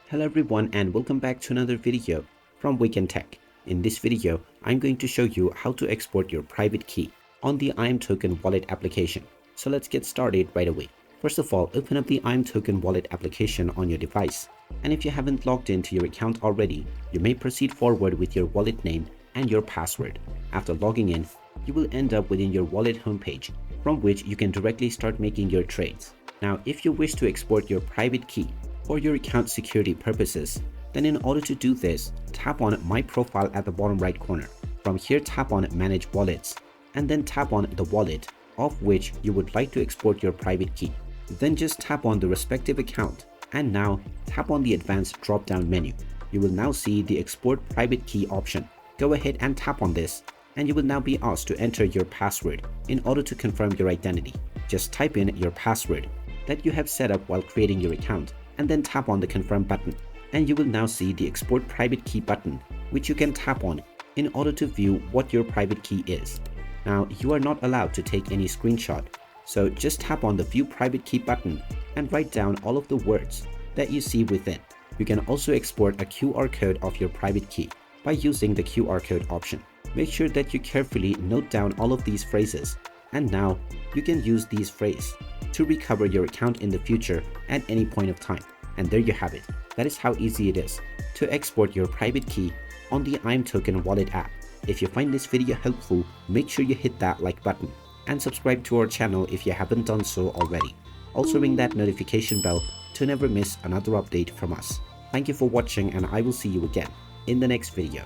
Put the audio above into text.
Hello everyone and welcome back to another video from Wake&Tech. In this video, I'm going to show you how to export your private key on the imToken wallet application. So let's get started right away. First of all, open up the imToken wallet application on your device. And if you haven't logged into your account already, you may proceed forward with your wallet name and your password. After logging in, you will end up within your wallet homepage, from which you can directly start making your trades. Now, if you wish to export your private key for your account security purposes, then in order to do this, tap on My Profile at the bottom right corner. From here, tap on Manage Wallets, and then tap on the wallet of which you would like to export your private key. Then just tap on the respective account, and now tap on the Advanced drop-down menu. You will now see the Export Private Key option. Go ahead and tap on this, and you will now be asked to enter your password in order to confirm your identity. Just type in your password that you have set up while creating your account, and then tap on the Confirm button. And you will now see the Export Private Key button, which you can tap on in order to view what your private key is. Now, you are not allowed to take any screenshot, so just tap on the View Private Key button and write down all of the words that you see within. You can also export a QR code of your private key by using the QR code option. Make sure that you carefully note down all of these phrases, and now you can use these phrases to recover your account in the future at any point of time. And there you have it. That is how easy it is to export your private key on the imToken wallet app. If you find this video helpful, make sure you hit that like button and subscribe to our channel if you haven't done so already. Also ring that notification bell to never miss another update from us. Thank you for watching, and I will see you again in the next video.